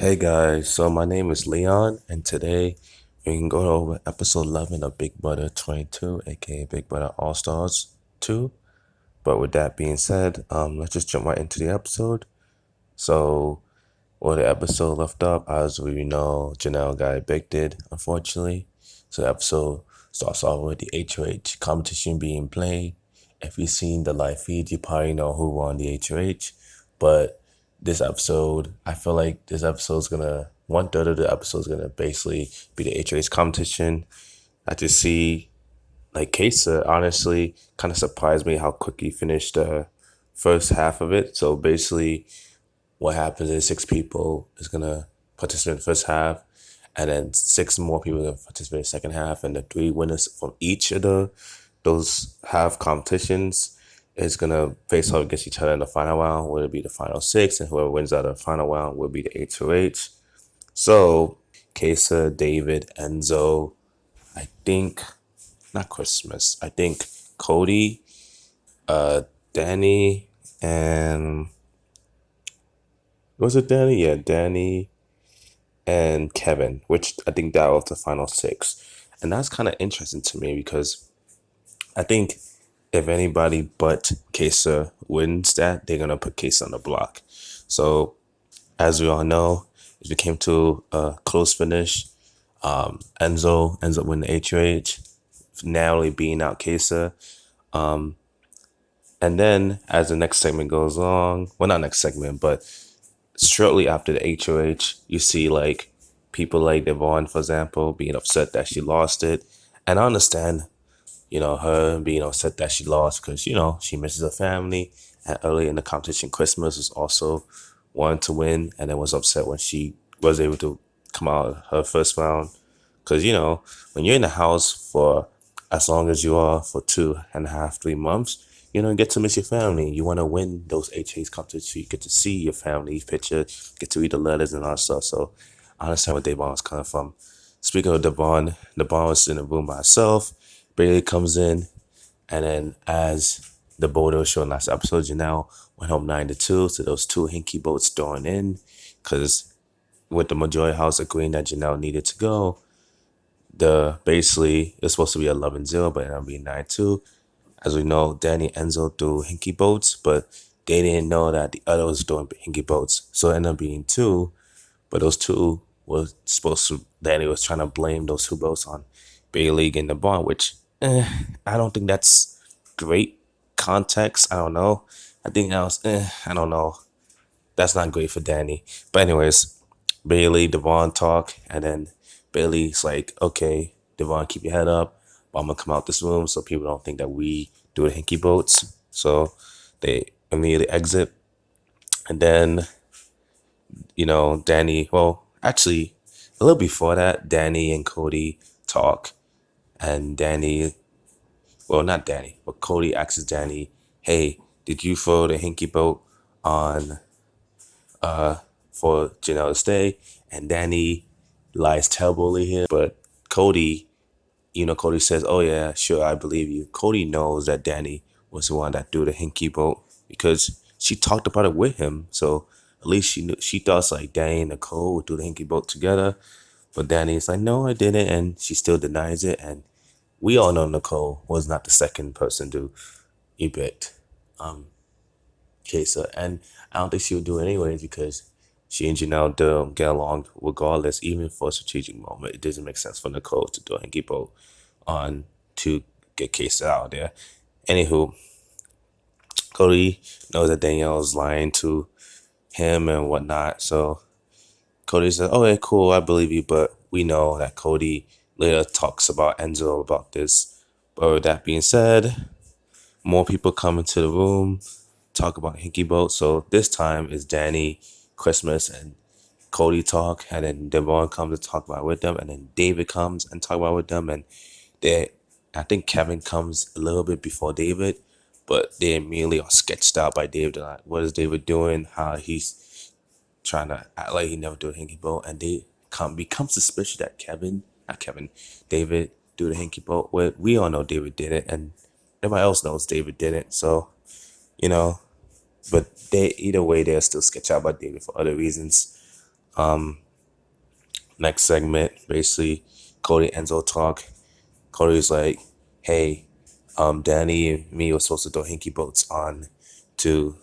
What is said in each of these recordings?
Hey guys, so my name is Leon, and today we can go over episode 11 of Big Brother 22, aka Big Brother All Stars 2. But with that being said, let's just jump right into the episode. So, where the episode left up, as we know, Janelle got evicted, unfortunately. So, the episode starts off with the HOH competition being played. If you've seen the live feed, you probably know who won the HOH. But this episode, I feel like this episode's gonna, one third of the episode's gonna basically be the HOH competition. I just see, like, Kesa honestly kind of surprised me how quick he finished the first half of it. So basically, what happens is six people is gonna participate in the first half, and then six more people are gonna participate in the second half, and the three winners from each of those half competitions is gonna face off against each other in the final round, where it'll be the final six, and whoever wins out of the final round will be the HOH. So Kesa, David, Enzo, I think not Christmas, I think Cody, Danny, and was it Danny? Yeah, Danny and Kevin, which I think that was the final six. And that's kind of interesting to me because I think if anybody but Kesa wins that, they're gonna put Kesa on the block. So as we all know, it became to a close finish. Enzo ends up winning the HOH, narrowly beating out Kesa. And then as the next segment goes along, well, not next segment, but shortly after the HOH, you see like people like Devon, for example, being upset that she lost it. And I understand, her being upset that she lost because, she misses her family. And early in the competition, Christmas was also wanting to win and then was upset when she was able to come out her first round. Because, when you're in the house for as long as you are for 2.5, 3 months, you get to miss your family. You want to win those HAs competitions so you get to see your family picture, get to read the letters and all that stuff. So I understand where Devon was coming from. Speaking of Devon was in the room by herself. Bailey comes in, and then as the boat was showing last episode, Janelle went home 9-2. So those two hinky boats thrown in, because with the majority house agreeing that Janelle needed to go, the basically it's supposed to be 11-0, but it ended up being 9-2. As we know, Danny and Enzo threw hinky boats, but they didn't know that the other was doing hinky boats. So it ended up being two, but those two were supposed to, Danny was trying to blame those two boats on Bailey getting the bond, which I don't think that's great context. I don't know. I think that was, I don't know. That's not great for Danny. But anyways, Bailey, Devon talk, and then Bailey's like, okay, Devon, keep your head up. But I'm gonna come out this room so people don't think that we do the hinky boats. So they immediately exit. And then, Danny, well, actually, a little before that, Danny and Cody talk. And Danny, well, not Danny, but Cody asks Danny, hey, did you throw the hinky boat on for Janelle to stay? And Danny lies terribly here. But Cody, Cody says, oh yeah, sure, I believe you. Cody knows that Danny was the one that threw the hinky boat because she talked about it with him. So at least she knew, she thought like Danny and Nicole would do the hinky boat together. But Danny's like, no, I didn't. And she still denies it. And we all know Nicole was not the second person to evict Kesa. And I don't think she would do it anyways because she and Janelle don't get along regardless, even for a strategic moment. It doesn't make sense for Nicole to do a hanky boat on to get Kesa out there. Anywho, Cody knows that Danielle's lying to him and whatnot. So Cody says, okay, cool, I believe you, but we know that Cody later talks about Enzo about this. But with that being said, more people come into the room, talk about Hinky Boat. So this time is Danny, Christmas, and Cody talk, and then Devon comes to talk about it with them, and then David comes and talk about it with them, and they, I think Kevin comes a little bit before David, but they immediately are sketched out by David. Like, what is David doing? How he's trying to act like he never do a Hinky Boat, and they become suspicious that David do the Hinky Boat. Well, we all know David did it, and everybody else knows David did it. So, you know, but they either way they're still sketched out by David for other reasons. Next segment, basically, Cody Enzo talk. Cody's like, hey, Danny and me were supposed to throw hinky boats on to,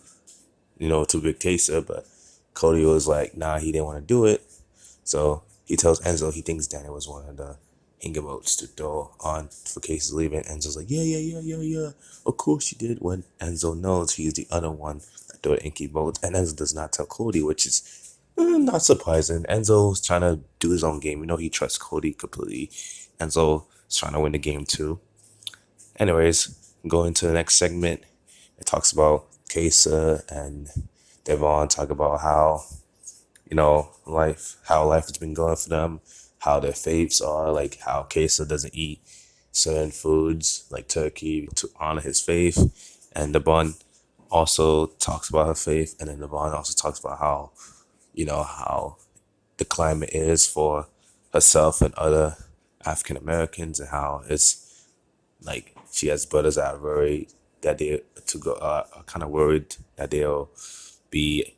to Big Taser, but Cody was like, nah, he didn't want to do it. So he tells Enzo he thinks Danny was one of the hinky boats to throw on for Casey's leaving. Enzo's like, yeah. Of course you did. When Enzo knows he's the other one that threw the hinky boats, and Enzo does not tell Cody, which is not surprising. Enzo's trying to do his own game. He trusts Cody completely. Enzo is trying to win the game too. Anyways, going to the next segment. It talks about Kesa and Devon talk about how, how life has been going for them, how their faiths are, like how Kesa doesn't eat certain foods like turkey to honor his faith. And Devon also talks about her faith. And then Devon also talks about how the climate is for herself and other African Americans, and how it's like she has brothers that are worried that they to go are kind of worried that they'll be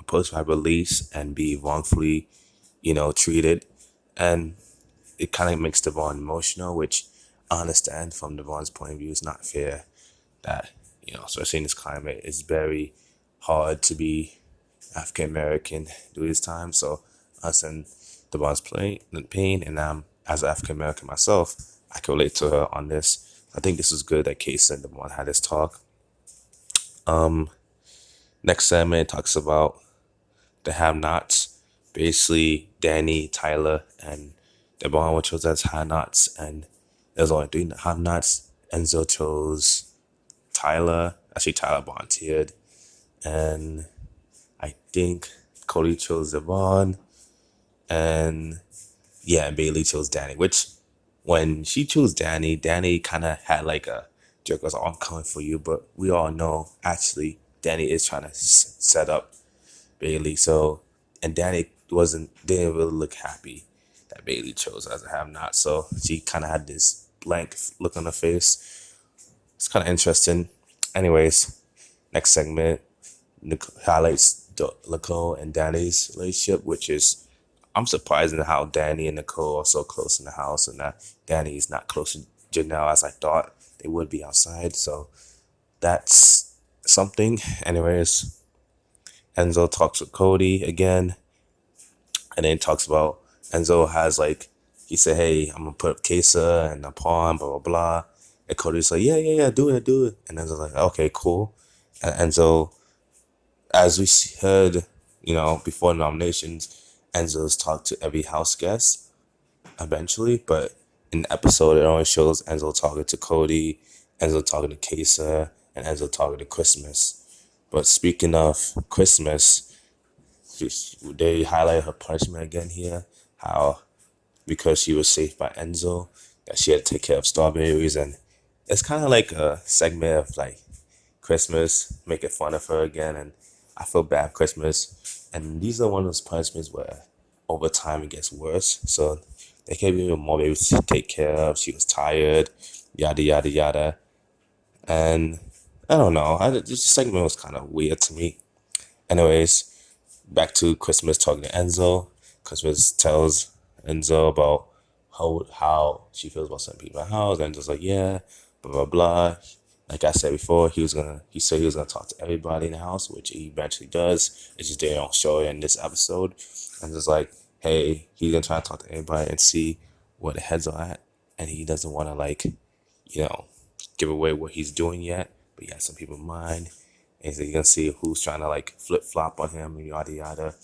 approached by release and be wrongfully treated, and it kind of makes Devon emotional, which I understand from Devon's point of view. It's not fair that especially in this climate, it's very hard to be African American during this time. So I understand Devon's pain, and as an African American myself, I can relate to her on this. I think this is good that Case and Devon had this talk. Next segment talks about the have-nots, basically Danny, Tyler, and Devon were chosen as have-nots, and there's only three have-nots. Enzo chose Tyler. Actually, Tyler volunteered, and I think Cody chose Devon, and and Bailey chose Danny. Which, when she chose Danny kind of had like a joke was, I'm coming for you, but we all know actually Danny is trying to set up Bailey. So, and Danny didn't really look happy that Bailey chose as a have-not. So she kind of had this blank look on her face. It's kind of interesting. Anyways, next segment highlights Nicole and Danny's relationship, which is, I'm surprised at how Danny and Nicole are so close in the house, and that Danny is not close to Janelle as I thought they would be outside. So that's something. Anyways, Enzo talks with Cody again, and then talks about Enzo has he said, hey, I'm gonna put up Kesa and a pawn, blah blah blah. And Cody's like, yeah, do it. And Enzo's like, okay, cool. And Enzo, as we heard, before nominations, Enzo's talked to every house guest eventually, but in the episode, it only shows Enzo talking to Cody, Enzo talking to Kesa, and Enzo talking to Christmas. But speaking of Christmas, they highlight her punishment again here, how because she was saved by Enzo, that she had to take care of strawberries, and it's kind of like a segment of Christmas, making fun of her again, and I feel bad for Christmas. And these are one of those punishments where over time it gets worse. So they gave her more babies to take care of. She was tired, yada yada yada. And I don't know. This segment was kind of weird to me. Anyways, back to Christmas talking to Enzo. Christmas tells Enzo about how she feels about some people in the house. Enzo's like, yeah, blah blah blah. Like I said before, he said he was gonna talk to everybody in the house, which he eventually does. It's just they don't show it in this episode. And just like, hey, he's gonna try to talk to everybody and see where the heads are at. And he doesn't wanna give away what he's doing yet. But he has some people in mind. And so you're gonna see who's trying to flip flop on him and yada yada.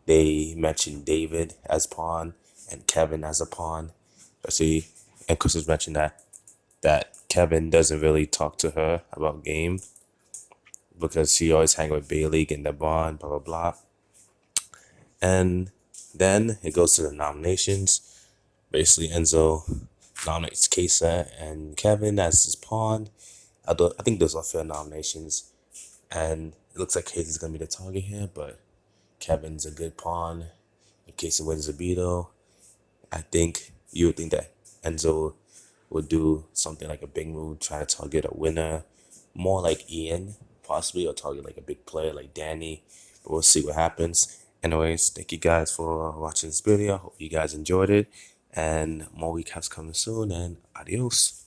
They mentioned David as pawn and Kevin as a pawn. See, and Chris was mentioned that Kevin doesn't really talk to her about game because she always hang with Bailey, getting the bond, blah blah blah. And then it goes to the nominations. Basically, Enzo nominates Kesa and Kevin as his pawn. I think those are fair nominations, and it looks like Kesa's gonna be the target here, but Kevin's a good pawn. If Kesa wins the veto, I think you would think that Enzo would do something like a big move, try to target a winner, more like Ian, possibly, or target like a big player like Danny. But we'll see what happens. Anyways, thank you guys for watching this video. Hope you guys enjoyed it. And more recaps coming soon. And adios.